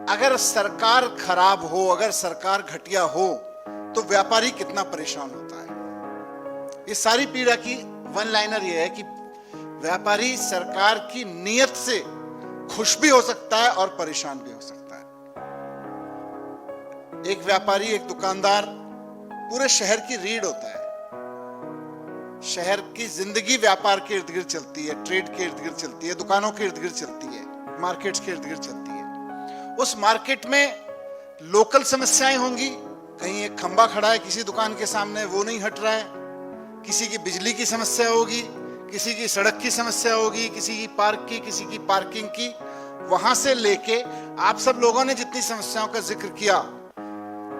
अगर सरकार खराब हो, अगर सरकार घटिया हो, तो व्यापारी कितना परेशान होता है। ये सारी पीड़ा की वन लाइनर ये है कि व्यापारी सरकार की नीयत से खुश भी हो सकता है और परेशान भी हो सकता है। एक व्यापारी, एक दुकानदार पूरे शहर की रीढ़ होता है। शहर की जिंदगी व्यापार के इर्द गिर्द चलती है, ट्रेड के इर्द गिर्द चलती है, दुकानों के इर्द गिर्द चलती है, मार्केट्स के इर्द गिर्द चलती है। उस मार्केट में लोकल समस्याएं होंगी। कहीं एक खंबा खड़ा है किसी दुकान के सामने, वो नहीं हट रहा है। किसी की बिजली की समस्या होगी, किसी की सड़क की समस्या होगी, किसी की पार्क की, किसी की पार्किंग की। वहां से लेके आप सब लोगों ने जितनी समस्याओं का जिक्र किया,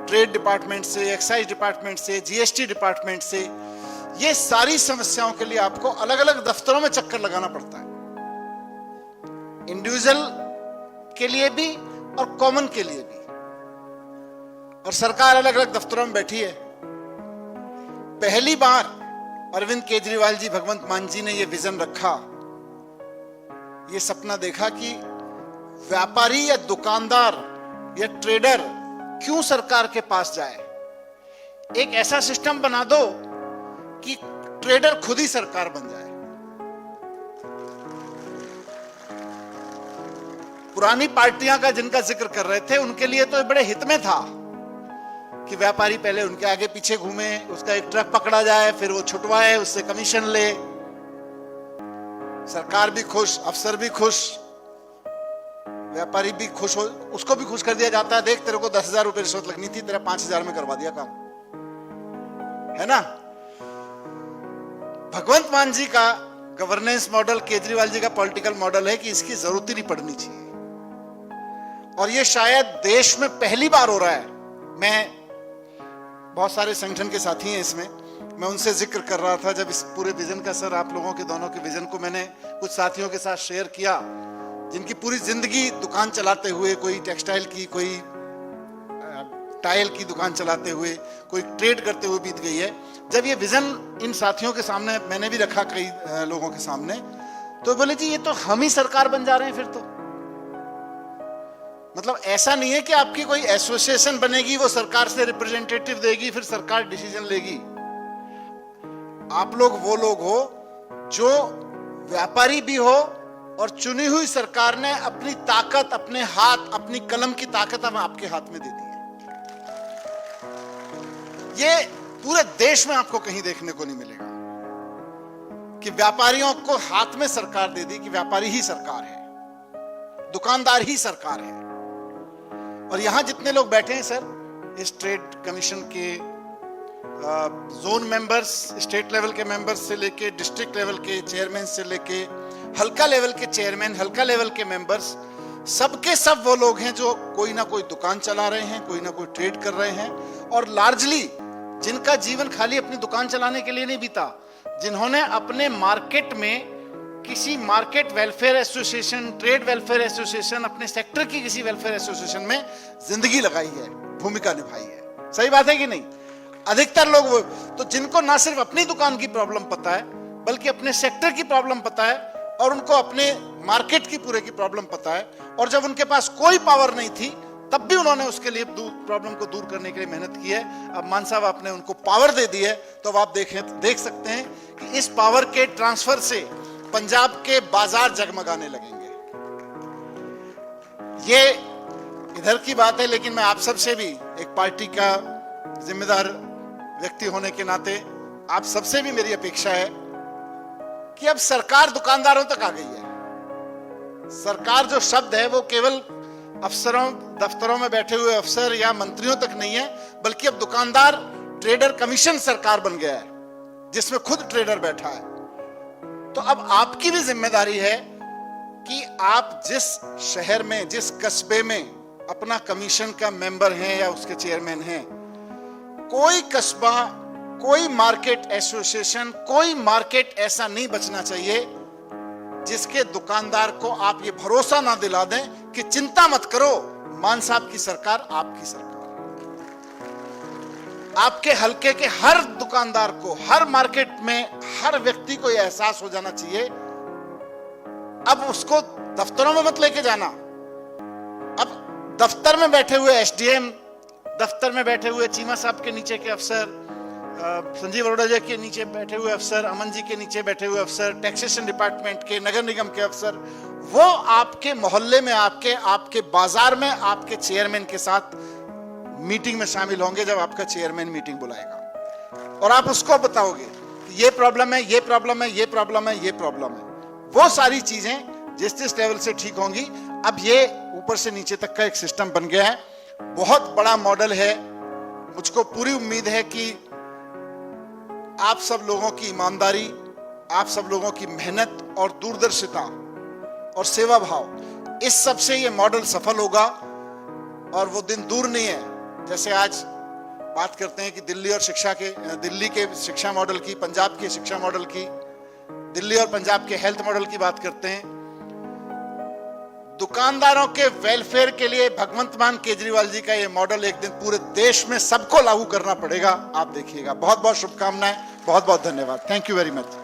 ट्रेड डिपार्टमेंट से, एक्साइज डिपार्टमेंट से, जीएसटी डिपार्टमेंट से, ये सारी समस्याओं के लिए आपको अलग अलग दफ्तरों में चक्कर लगाना पड़ता है, इंडिविजुअल के लिए भी और कॉमन के लिए भी। और सरकार अलग अलग दफ्तरों में बैठी है। पहली बार अरविंद केजरीवाल जी, भगवंत मान जी ने यह विजन रखा, यह सपना देखा कि व्यापारी या दुकानदार या ट्रेडर क्यों सरकार के पास जाए। एक ऐसा सिस्टम बना दो कि ट्रेडर खुद ही सरकार बन जाए। पुरानी पार्टियां का जिनका जिक्र कर रहे थे, उनके लिए तो बड़े हित में था कि व्यापारी पहले उनके आगे पीछे घूमे, उसका एक ट्रक पकड़ा जाए, फिर वो छुटवाए, उससे कमीशन ले, सरकार भी खुश, अफसर भी खुश, व्यापारी भी खुश हो, उसको भी खुश कर दिया जाता है। देख, तेरे को 10,000 रुपए रिश्वत लगनी थी, तेरा 5,000 में करवा दिया काम, है ना। भगवंत मान जी का गवर्नेंस मॉडल, केजरीवाल जी का पॉलिटिकल मॉडल है कि इसकी जरूरत ही नहीं पड़नी चाहिए। और ये शायद देश में पहली बार हो रहा है। मैं, बहुत सारे संगठन के साथी हैं इसमें, मैं उनसे जिक्र कर रहा था जब इस पूरे विजन का, सर आप लोगों के दोनों के विजन को मैंने कुछ साथियों के साथ शेयर किया, जिनकी पूरी जिंदगी दुकान चलाते हुए, कोई टेक्सटाइल की, कोई टाइल की दुकान चलाते हुए, कोई ट्रेड करते हुए बीत गई है। जब ये विजन इन साथियों के सामने मैंने भी रखा, कई लोगों के सामने, तो बोले जी ये तो हम ही सरकार बन जा रहे हैं फिर तो। मतलब ऐसा नहीं है कि आपकी कोई एसोसिएशन बनेगी, वो सरकार से रिप्रेजेंटेटिव देगी, फिर सरकार डिसीजन लेगी। आप लोग वो लोग हो जो व्यापारी भी हो, और चुनी हुई सरकार ने अपनी ताकत, अपने हाथ, अपनी कलम की ताकत अब आपके हाथ में दे दी है। ये पूरे देश में आपको कहीं देखने को नहीं मिलेगा कि व्यापारियों को हाथ में सरकार दे दी कि व्यापारी ही सरकार है, दुकानदार ही सरकार है। और यहां जितने लोग बैठे हैं सर, इस ट्रेड कमीशन के जोन मेंबर्स, स्टेट लेवल के मेंबर्स से लेके डिस्ट्रिक्ट लेवल के चेयरमैन से लेके हल्का लेवल के चेयरमैन, हल्का लेवल के मेंबर्स, सबके सब वो लोग हैं जो कोई ना कोई दुकान चला रहे हैं, कोई ना कोई ट्रेड कर रहे हैं, और लार्जली जिनका जीवन खाली अपनी दुकान चलाने के लिए नहीं बीता, जिन्होंने अपने मार्केट में किसी market welfare association, trade welfare association, अपने सेक्टर की किसी वेलफेयर एसोसिएशन में जिंदगी लगाई है, भूमिका निभाई है। सही बात है कि नहीं? अधिकतर लोग वो, तो जिनको ना सिर्फ अपनी दुकान की प्रॉब्लम पता है, बल्कि अपने सेक्टर की प्रॉब्लम पता है, और उनको अपने मार्केट की पूरे की प्रॉब्लम पता है, और जब उनके पास कोई पावर नहीं थी तब भी उन्होंने उसके लिए प्रॉब्लम को दूर करने के लिए मेहनत की है। अब मान साहब आपने उनको पावर दे दी है, तो अब आप देख सकते हैं कि इस पावर के ट्रांसफर से पंजाब के बाजार जगमगाने लगेंगे। ये इधर की बात है, लेकिन मैं आप सबसे भी, एक पार्टी का जिम्मेदार व्यक्ति होने के नाते, आप सबसे भी मेरी अपेक्षा है कि अब सरकार दुकानदारों तक आ गई है। सरकार जो शब्द है वो केवल अफसरों, दफ्तरों में बैठे हुए अफसर या मंत्रियों तक नहीं है, बल्कि अब दुकानदार ट्रेडर कमीशन सरकार बन गया है, जिसमें खुद ट्रेडर बैठा है। तो अब आपकी भी जिम्मेदारी है कि आप जिस शहर में, जिस कस्बे में अपना कमीशन का मेंबर हैं या उसके चेयरमैन हैं, कोई कस्बा, कोई मार्केट एसोसिएशन, कोई मार्केट ऐसा नहीं बचना चाहिए जिसके दुकानदार को आप ये भरोसा ना दिला दें कि चिंता मत करो, मान साहब की सरकार आपकी सरकार। आपके हल्के के हर दुकानदार को, हर मार्केट में हर व्यक्ति को यह एहसास हो जाना चाहिए। अब उसको दफ्तरों में मत लेके जाना, अब दफ्तर में बैठे हुए एसडीएम, दफ्तर में बैठे हुए चीमा साहब के नीचे के अफसर, संजीव अरोड़ा जी के नीचे बैठे हुए अफसर, अमन जी के नीचे बैठे हुए अफसर, टैक्सेशन डिपार्टमेंट के, नगर निगम के अफसर, वो आपके मोहल्ले में, आपके बाजार में आपके चेयरमैन के साथ मीटिंग में शामिल होंगे जब आपका चेयरमैन मीटिंग बुलाएगा, और आप उसको बताओगे ये प्रॉब्लम है, ये प्रॉब्लम है, ये प्रॉब्लम है, ये प्रॉब्लम है। वो सारी चीजें जिस लेवल से ठीक होंगी। अब ये ऊपर से नीचे तक का एक सिस्टम बन गया है, बहुत बड़ा मॉडल है। मुझको पूरी उम्मीद है कि आप सब लोगों की ईमानदारी, आप सब लोगों की मेहनत और दूरदर्शिता और सेवा भाव, इस सब से ये मॉडल सफल होगा। और वो दिन दूर नहीं है, जैसे आज बात करते हैं कि दिल्ली के शिक्षा मॉडल की, पंजाब के शिक्षा मॉडल की, दिल्ली और पंजाब के हेल्थ मॉडल की बात करते हैं। दुकानदारों के वेलफेयर के लिए भगवंत मान केजरीवाल जी का ये मॉडल एक दिन पूरे देश में सबको लागू करना पड़ेगा। आप देखिएगा। बहुत बहुत शुभकामनाएं, बहुत बहुत धन्यवाद। Thank you very much.